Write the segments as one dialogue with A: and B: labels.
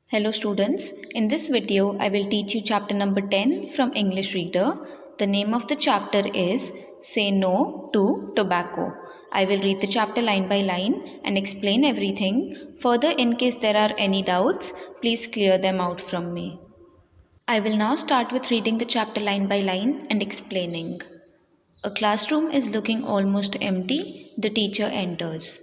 A: Hello students, in this video I will teach you chapter number 10 from English Reader. The name of the chapter is Say No to Tobacco. I will read the chapter line by line and explain everything. Further, in case there are any doubts, please clear them out from me. I will now start with reading the chapter line by line and explaining. A classroom is looking almost empty. The teacher enters.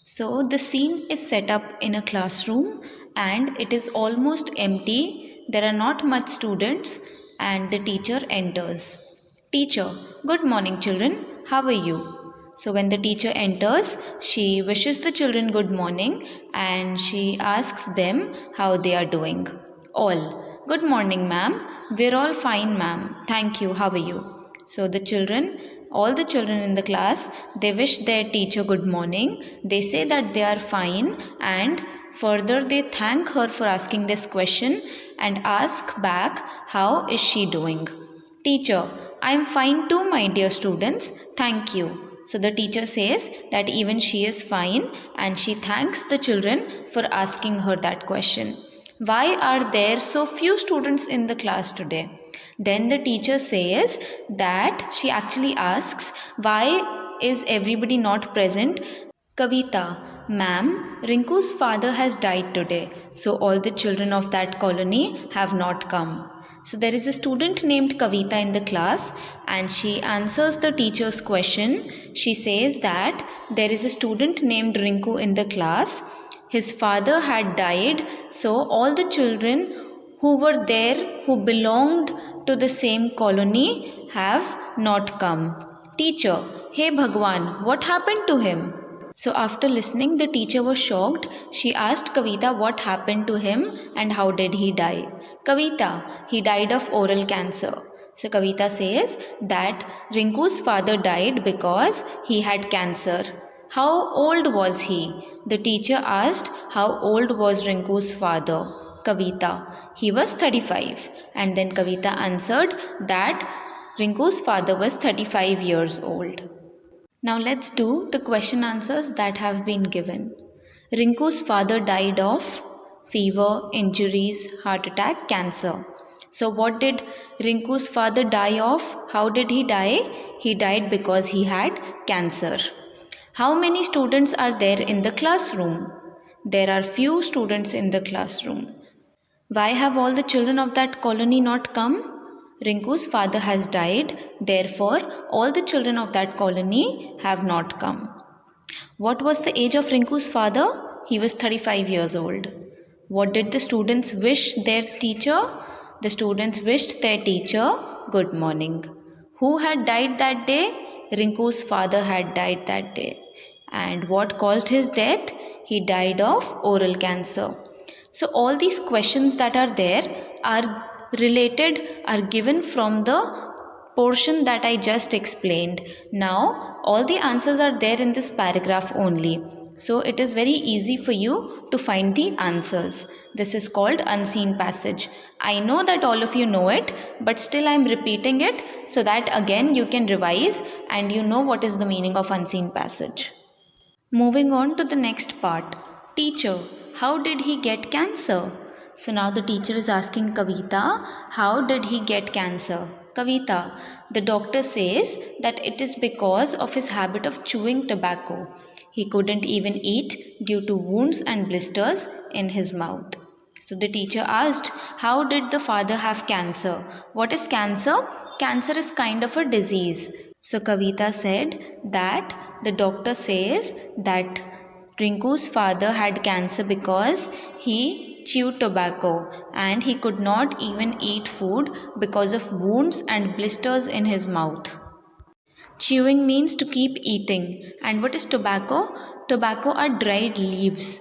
A: So the scene is set up in a classroom and it is almost empty. There are not much students and the teacher enters. Teacher, good morning children. How are you? So when the teacher enters, she wishes the children good morning and she asks them how they are doing. All, good morning ma'am. We're all fine ma'am. Thank you. How are you? So all the children in the class, they wish their teacher good morning. They say that they are fine and further they thank her for asking this question and ask back how is she doing. Teacher, I am fine too my dear students. Thank you. So the teacher says that even she is fine and she thanks the children for asking her that question. Why are there so few students in the class today? Then the teacher says that she actually asks, why is everybody not present? Kavita, ma'am, Rinku's father has died today, so all the children of that colony have not come. So there is a student named Kavita in the class and she answers the teacher's question. She says that there is a student named Rinku in the class. His father had died, so all the children who were there, who belonged to the same colony, have not come. Teacher, hey Bhagwan, what happened to him? So after listening, the teacher was shocked. She asked Kavita what happened to him and how did he die. Kavita, he died of oral cancer. So Kavita says that Rinku's father died because he had cancer. How old was he? The teacher asked how old was Rinku's father. Kavita, he was 35. And then Kavita answered that Rinku's father was 35 years old. Now let's do the question answers that have been given. Rinku's father died of fever, injuries, heart attack, cancer. So what did Rinku's father die of? How did he die? He died because he had cancer. How many students are there in the classroom? There are few students in the classroom. Why have all the children of that colony not come? Rinku's father has died, therefore all the children of that colony have not come. What was the age of Rinku's father? He was 35 years old. What did the students wish their teacher? The students wished their teacher good morning. Who had died that day? Rinku's father had died that day. And what caused his death? He died of oral cancer. So all these questions that are there are given from the portion that I just explained. Now all the answers are there in this paragraph only. So it is very easy for you to find the answers. This is called unseen passage. I know that all of you know it, but still I am repeating it so that again you can revise and you know what is the meaning of unseen passage. Moving on to the next part. Teacher, how did he get cancer? So now the teacher is asking Kavita, how did he get cancer? Kavita, the doctor says that it is because of his habit of chewing tobacco. He couldn't even eat due to wounds and blisters in his mouth. So the teacher asked, how did the father have cancer? What is cancer? Cancer is kind of a disease. So Kavita said that the doctor says that Rinku's father had cancer because he chewed tobacco and he could not even eat food because of wounds and blisters in his mouth. Chewing means to keep eating. And what is tobacco? Tobacco are dried leaves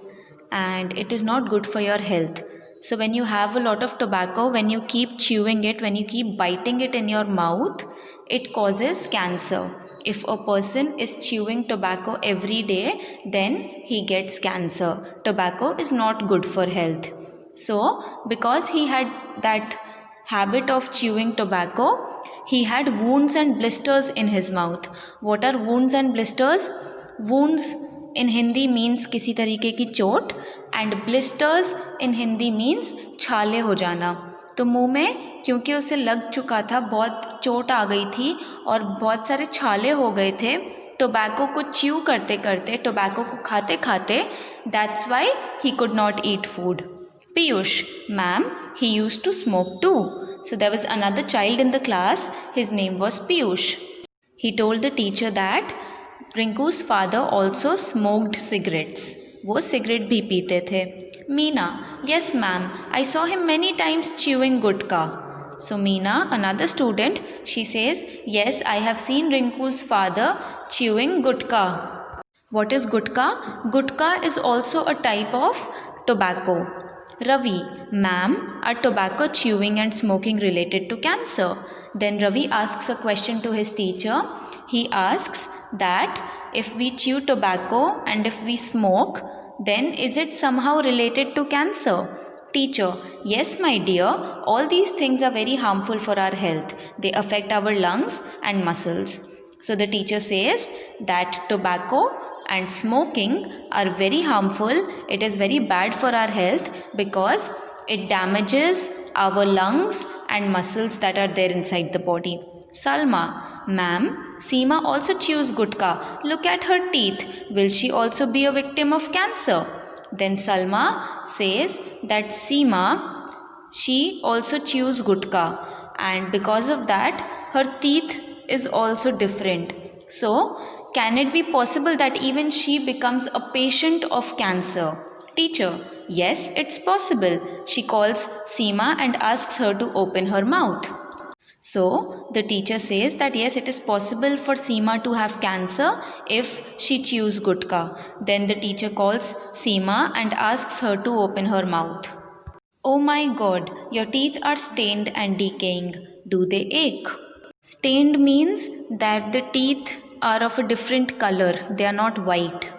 A: and it is not good for your health. So when you have a lot of tobacco, when you keep chewing it, when you keep biting it in your mouth, it causes cancer. If a person is chewing tobacco every day, then he gets cancer. Tobacco is not good for health. So because he had that habit of chewing tobacco, he had wounds and blisters in his mouth. What are wounds and blisters? Wounds in Hindi means किसी तरीके की चोट and blisters in Hindi means छाले हो जाना। तो मुंह में क्योंकि उसे लग चुका था, बहुत चोट आ गई थी और बहुत सारे छाले हो गए थे टोबैको को च्यू करते करते, टोबैको को खाते खाते, that's why he could not eat food. Piyush, ma'am, he used to smoke too. So there was another child in the class, his name was Piyush. He told the teacher that Rinku's father also smoked cigarettes. वो cigarette भी पीते थे। Meena, yes ma'am, I saw him many times chewing gutka. So Meena, another student, she says, yes, I have seen Rinku's father chewing gutka. What is gutka? Gutka is also a type of tobacco. Ravi, ma'am, are tobacco chewing and smoking related to cancer? Then Ravi asks a question to his teacher. He asks that if we chew tobacco and if we smoke, then is it somehow related to cancer? Teacher, yes my dear, all these things are very harmful for our health. They affect our lungs and muscles. So the teacher says that tobacco and smoking are very harmful. It is very bad for our health because it damages our lungs and muscles that are there inside the body. Salma, ma'am, Seema also chews gutka. Look at her teeth. Will she also be a victim of cancer? Then Salma says that Seema, she also chews gutka, and because of that her teeth is also different. So can it be possible that even she becomes a patient of cancer? Teacher, yes, it's possible. She calls Seema and asks her to open her mouth. So the teacher says that yes, it is possible for Seema to have cancer if she chews gutka. Then the teacher calls Seema and asks her to open her mouth. Oh my God, your teeth are stained and decaying. Do they ache? Stained means that the teeth are of a different color, they are not white.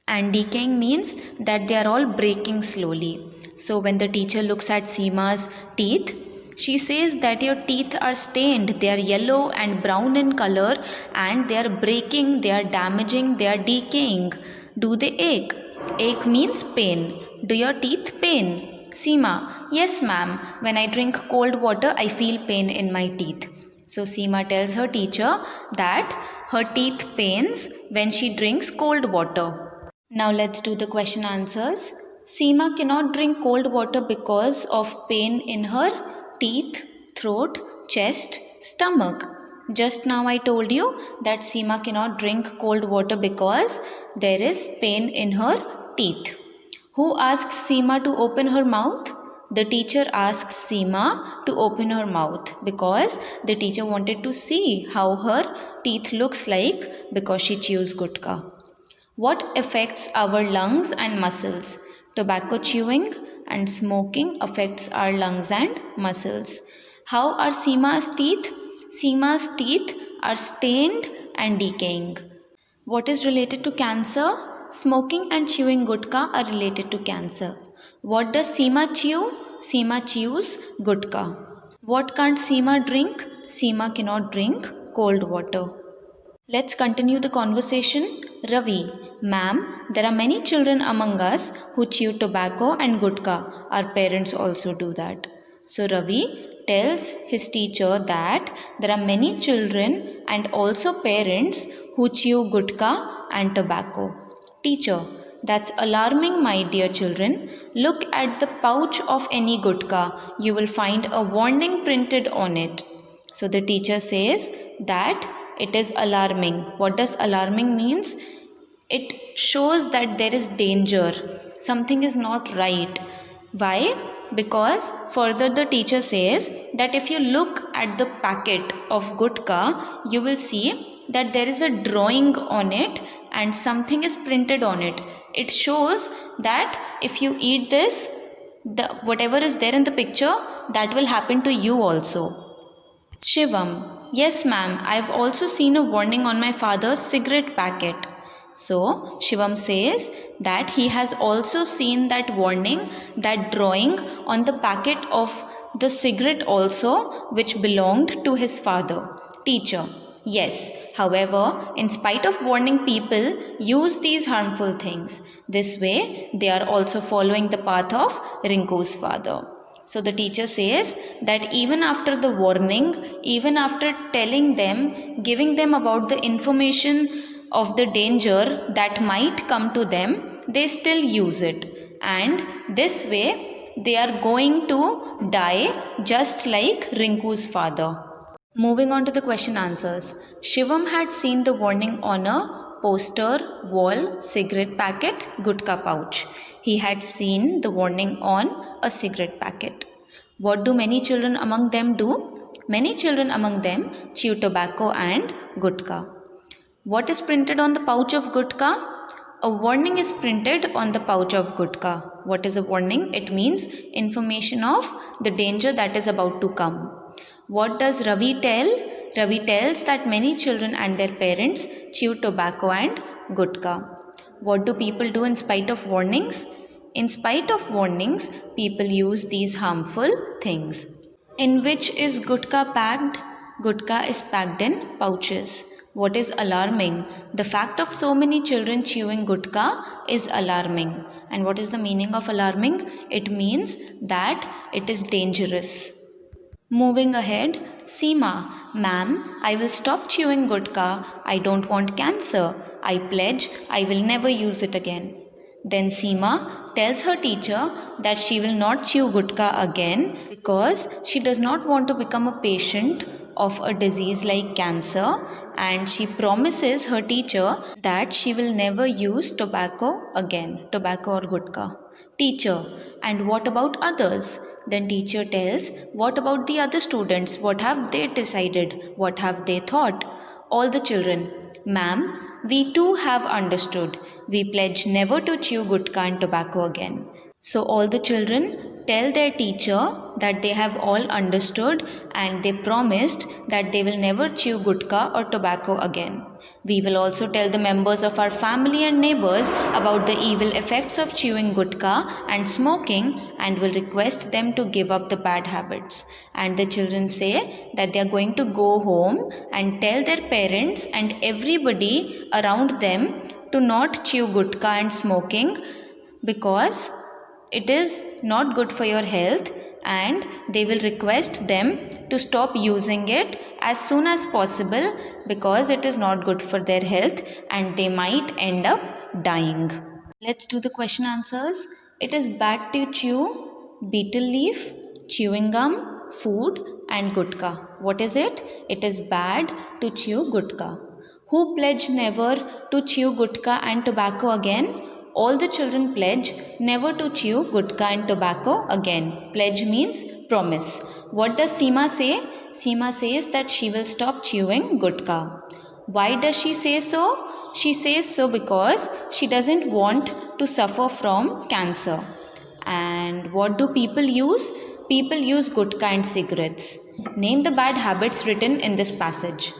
A: And decaying means that they are all breaking slowly. So when the teacher looks at Seema's teeth, she says that your teeth are stained, they are yellow and brown in color, and they are breaking, they are damaging, they are decaying. Do they ache? Ache means pain. Do your teeth pain? Seema, yes ma'am, when I drink cold water I feel pain in my teeth. So Seema tells her teacher that her teeth pains when she drinks cold water. Now let's do the question answers. Seema cannot drink cold water because of pain in her teeth, throat, chest, stomach. Just now I told you that Seema cannot drink cold water because there is pain in her teeth. Who asks Seema to open her mouth? The teacher asks Seema to open her mouth because the teacher wanted to see how her teeth looks like because she chews gutka. What affects our lungs and muscles? Tobacco chewing and smoking affects our lungs and muscles. How are Seema's teeth? Seema's teeth are stained and decaying. What is related to cancer? Smoking and chewing gutka are related to cancer. What does Seema chew? Seema chews gutka. What can't Seema drink? Seema cannot drink cold water. Let's continue the conversation. Ravi, ma'am, there are many children among us who chew tobacco and gutka. Our parents also do that. So Ravi tells his teacher that there are many children and also parents who chew gutka and tobacco. Teacher, that's alarming, my dear children. Look at the pouch of any gutka. You will find a warning printed on it. So the teacher says that it is alarming. What does alarming means? It shows that there is danger. Something is not right. Why? Because further the teacher says that if you look at the packet of gutka, you will see that there is a drawing on it and something is printed on it. It shows that if you eat this, whatever is there in the picture, that will happen to you also. Shivam, yes ma'am, I've also seen a warning on my father's cigarette packet. So Shivam says that he has also seen that warning, that drawing on the packet of the cigarette also, which belonged to his father. Teacher, Yes, however, in spite of warning people, use these harmful things. This way, they are also following the path of Rinku's father. So the teacher says that even after the warning, even after telling them, giving them about the information of the danger that might come to them, they still use it. And this way, they are going to die just like Rinku's father. Moving on to the question answers. Shivam had seen the warning on a poster, wall, cigarette packet, gutka pouch. He had seen the warning on a cigarette packet. What do many children among them do? Many children among them chew tobacco and gutka. What is printed on the pouch of gutka? A warning is printed on the pouch of gutka. What is a warning? It means information of the danger that is about to come. What does Ravi tell? Ravi tells that many children and their parents chew tobacco and gutka. What do people do in spite of warnings? In spite of warnings, people use these harmful things. In which is gutka packed? Gutka is packed in pouches. What is alarming? The fact of so many children chewing gutka is alarming. And what is the meaning of alarming? It means that it is dangerous. Moving ahead, Seema, ma'am, I will stop chewing gutka. I don't want cancer. I pledge I will never use it again. Then Seema tells her teacher that she will not chew gutka again because she does not want to become a patient of a disease like cancer, and she promises her teacher that she will never use tobacco again, tobacco or gutka. Teacher, and what about others? Then teacher tells, what about the other students? What have they decided? What have they thought? All the children, ma'am, we too have understood. We pledge never to chew gutka and tobacco again. So all the children tell their teacher that they have all understood and they promised that they will never chew gutka or tobacco again. We will also tell the members of our family and neighbors about the evil effects of chewing gutka and smoking and will request them to give up the bad habits. And the children say that they are going to go home and tell their parents and everybody around them to not chew gutka and smoking because it is not good for your health, and they will request them to stop using it as soon as possible because it is not good for their health and they might end up dying. Let's do the question answers. It is bad to chew betel leaf, chewing gum, food and gutka. What is it? It is bad to chew gutka. Who pledged never to chew gutka and tobacco again? All the children pledge never to chew gutka and tobacco again. Pledge means promise. What does Seema say? Seema says that she will stop chewing gutka. Why does she say so? She says so because she doesn't want to suffer from cancer. And what do people use? People use gutka and cigarettes. Name the bad habits written in this passage.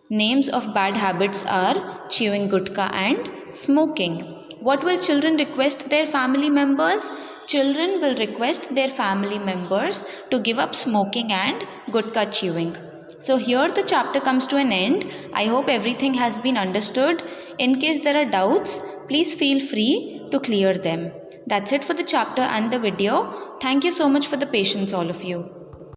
A: Names of bad habits are chewing gutka and smoking. What will children request their family members? Children will request their family members to give up smoking and gutka chewing. So here the chapter comes to an end. I hope everything has been understood. In case there are doubts, please feel free to clear them. That's it for the chapter and the video. Thank you so much for the patience, all of you.